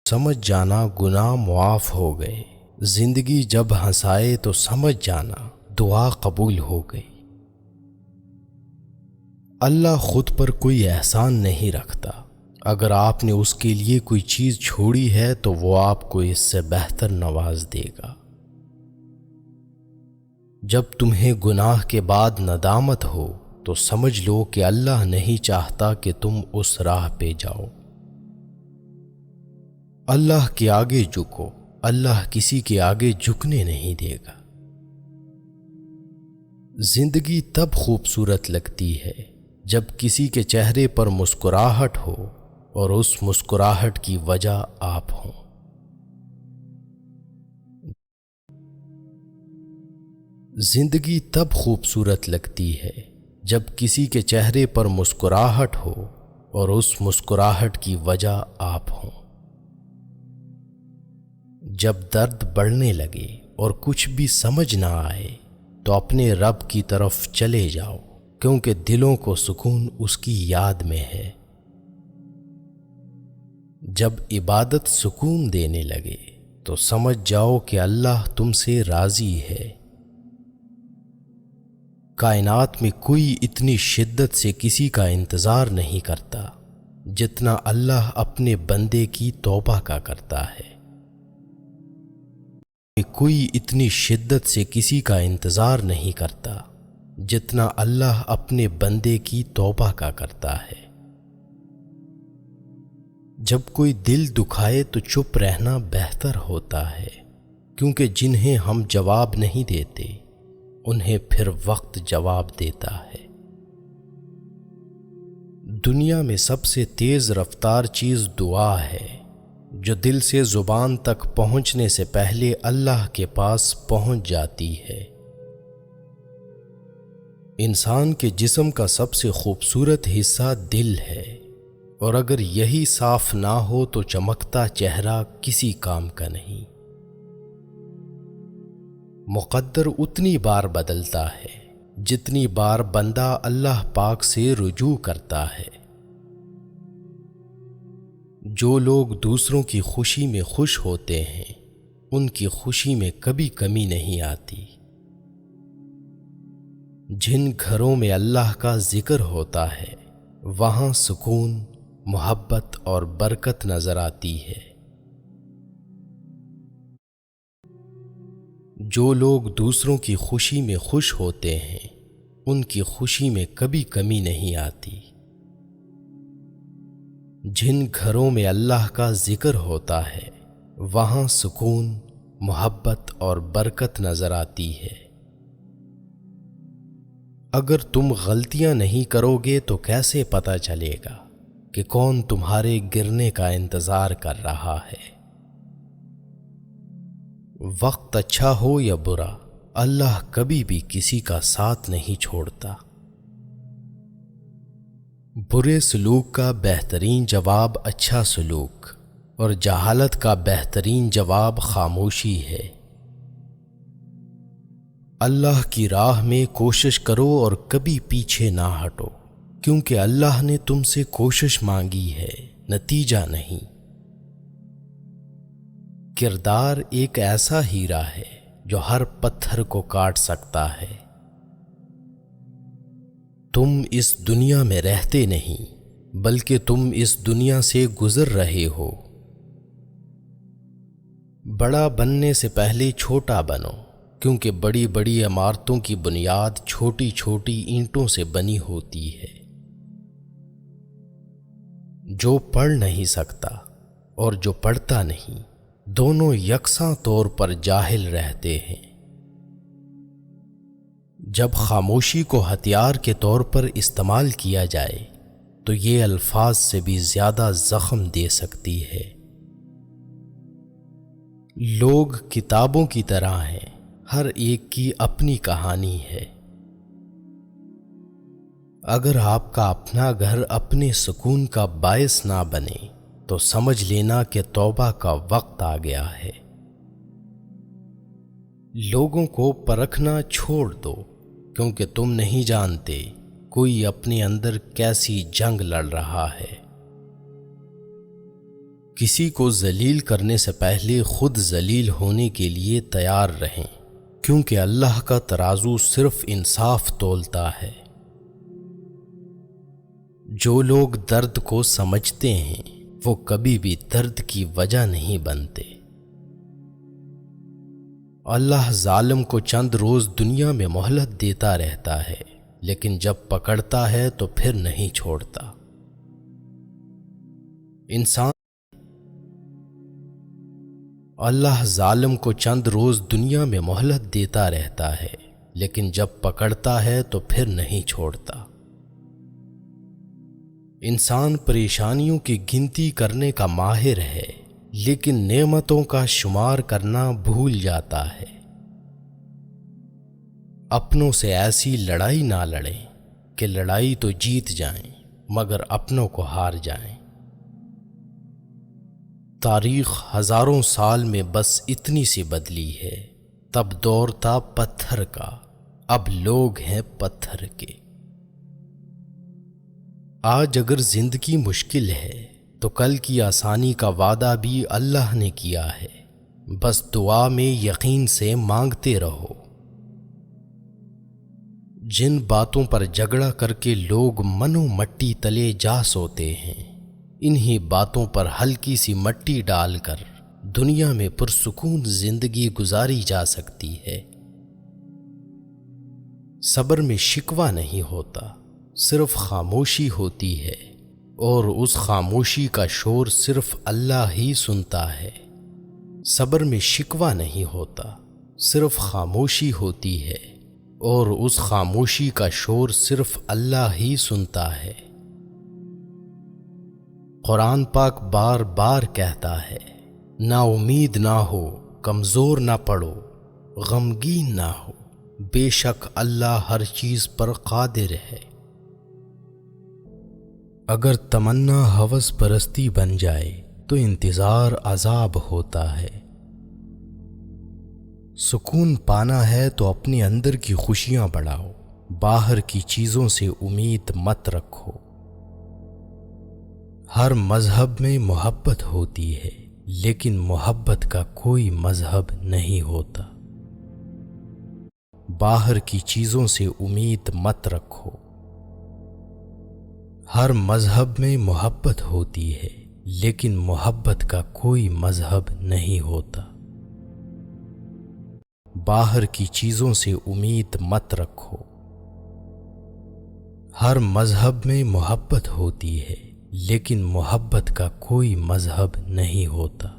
سمجھ جانا گناہ معاف ہو گئے، زندگی جب ہنسائے تو سمجھ جانا دعا قبول ہو گئی۔ اللہ خود پر کوئی احسان نہیں رکھتا، اگر آپ نے اس کے لیے کوئی چیز چھوڑی ہے تو وہ آپ کو اس سے بہتر نواز دے گا۔ جب تمہیں گناہ کے بعد ندامت ہو تو سمجھ لو کہ اللہ نہیں چاہتا کہ تم اس راہ پہ جاؤ۔ اللہ کے آگے جھکو، اللہ کسی کے آگے جھکنے نہیں دے گا۔ زندگی تب خوبصورت لگتی ہے جب کسی کے چہرے پر مسکراہٹ ہو اور اس مسکراہٹ کی وجہ آپ ہوں۔ زندگی تب خوبصورت لگتی ہے جب کسی کے چہرے پر مسکراہٹ ہو اور اس مسکراہٹ کی وجہ آپ ہوں۔ جب درد بڑھنے لگے اور کچھ بھی سمجھ نہ آئے تو اپنے رب کی طرف چلے جاؤ، کیونکہ دلوں کو سکون اس کی یاد میں ہے۔ جب عبادت سکون دینے لگے تو سمجھ جاؤ کہ اللہ تم سے راضی ہے۔ کائنات میں کوئی اتنی شدت سے کسی کا انتظار نہیں کرتا جتنا اللہ اپنے بندے کی توبہ کا کرتا ہے۔ کوئی اتنی شدت سے کسی کا انتظار نہیں کرتا جتنا اللہ اپنے بندے کی توبہ کا کرتا ہے۔ جب کوئی دل دکھائے تو چپ رہنا بہتر ہوتا ہے، کیونکہ جنہیں ہم جواب نہیں دیتے انہیں پھر وقت جواب دیتا ہے۔ دنیا میں سب سے تیز رفتار چیز دعا ہے، جو دل سے زبان تک پہنچنے سے پہلے اللہ کے پاس پہنچ جاتی ہے۔ انسان کے جسم کا سب سے خوبصورت حصہ دل ہے، اور اگر یہی صاف نہ ہو تو چمکتا چہرہ کسی کام کا نہیں۔ مقدر اتنی بار بدلتا ہے جتنی بار بندہ اللہ پاک سے رجوع کرتا ہے۔ جو لوگ دوسروں کی خوشی میں خوش ہوتے ہیں ان کی خوشی میں کبھی کمی نہیں آتی۔ جن گھروں میں اللہ کا ذکر ہوتا ہے وہاں سکون، محبت اور برکت نظر آتی ہے۔ جو لوگ دوسروں کی خوشی میں خوش ہوتے ہیں ان کی خوشی میں کبھی کمی نہیں آتی۔ جن گھروں میں اللہ کا ذکر ہوتا ہے وہاں سکون، محبت اور برکت نظر آتی ہے۔ اگر تم غلطیاں نہیں کرو گے تو کیسے پتہ چلے گا کہ کون تمہارے گرنے کا انتظار کر رہا ہے؟ وقت اچھا ہو یا برا، اللہ کبھی بھی کسی کا ساتھ نہیں چھوڑتا۔ برے سلوک کا بہترین جواب اچھا سلوک، اور جہالت کا بہترین جواب خاموشی ہے۔ اللہ کی راہ میں کوشش کرو اور کبھی پیچھے نہ ہٹو، کیونکہ اللہ نے تم سے کوشش مانگی ہے، نتیجہ نہیں۔ کردار ایک ایسا ہیرا ہے جو ہر پتھر کو کاٹ سکتا ہے۔ تم اس دنیا میں رہتے نہیں بلکہ تم اس دنیا سے گزر رہے ہو۔ بڑا بننے سے پہلے چھوٹا بنو، کیونکہ بڑی بڑی عمارتوں کی بنیاد چھوٹی چھوٹی اینٹوں سے بنی ہوتی ہے۔ جو پڑھ نہیں سکتا اور جو پڑھتا نہیں دونوں یکساں طور پر جاہل رہتے ہیں۔ جب خاموشی کو ہتھیار کے طور پر استعمال کیا جائے تو یہ الفاظ سے بھی زیادہ زخم دے سکتی ہے۔ لوگ کتابوں کی طرح ہیں، ہر ایک کی اپنی کہانی ہے۔ اگر آپ کا اپنا گھر اپنے سکون کا باعث نہ بنے تو سمجھ لینا کہ توبہ کا وقت آ گیا ہے۔ لوگوں کو پرکھنا چھوڑ دو، کیونکہ تم نہیں جانتے کوئی اپنے اندر کیسی جنگ لڑ رہا ہے۔ کسی کو ذلیل کرنے سے پہلے خود ذلیل ہونے کے لیے تیار رہیں، کیونکہ اللہ کا ترازو صرف انصاف تولتا ہے۔ جو لوگ درد کو سمجھتے ہیں وہ کبھی بھی درد کی وجہ نہیں بنتے۔ اللہ ظالم کو چند روز دنیا میں مہلت دیتا رہتا ہے، لیکن جب پکڑتا ہے تو پھر نہیں چھوڑتا۔ اللہ ظالم کو چند روز دنیا میں مہلت دیتا رہتا ہے، لیکن جب پکڑتا ہے تو پھر نہیں چھوڑتا۔ انسان پریشانیوں کی گنتی کرنے کا ماہر ہے، لیکن نعمتوں کا شمار کرنا بھول جاتا ہے۔ اپنوں سے ایسی لڑائی نہ لڑیں کہ لڑائی تو جیت جائیں مگر اپنوں کو ہار جائیں۔ تاریخ ہزاروں سال میں بس اتنی سی بدلی ہے، تب دور تھا پتھر کا، اب لوگ ہیں پتھر کے۔ آج اگر زندگی مشکل ہے تو کل کی آسانی کا وعدہ بھی اللہ نے کیا ہے، بس دعا میں یقین سے مانگتے رہو۔ جن باتوں پر جھگڑا کر کے لوگ منو مٹی تلے جا سوتے ہیں، انہی باتوں پر ہلکی سی مٹی ڈال کر دنیا میں پرسکون زندگی گزاری جا سکتی ہے۔ صبر میں شکوہ نہیں ہوتا، صرف خاموشی ہوتی ہے، اور اس خاموشی کا شور صرف اللہ ہی سنتا ہے۔ صبر میں شکوہ نہیں ہوتا، صرف خاموشی ہوتی ہے، اور اس خاموشی کا شور صرف اللہ ہی سنتا ہے۔ قرآن پاک بار بار کہتا ہے، نا امید نہ ہو، کمزور نہ پڑو، غمگین نہ ہو، بے شک اللہ ہر چیز پر قادر ہے۔ اگر تمنا ہوس پرستی بن جائے تو انتظار عذاب ہوتا ہے۔ سکون پانا ہے تو اپنے اندر کی خوشیاں بڑھاؤ، باہر کی چیزوں سے امید مت رکھو۔ ہر مذہب میں محبت ہوتی ہے، لیکن محبت کا کوئی مذہب نہیں ہوتا۔ باہر کی چیزوں سے امید مت رکھو۔ ہر مذہب میں محبت ہوتی ہے، لیکن محبت کا کوئی مذہب نہیں ہوتا۔ باہر کی چیزوں سے امید مت رکھو۔ ہر مذہب میں محبت ہوتی ہے، لیکن محبت کا کوئی مذہب نہیں ہوتا۔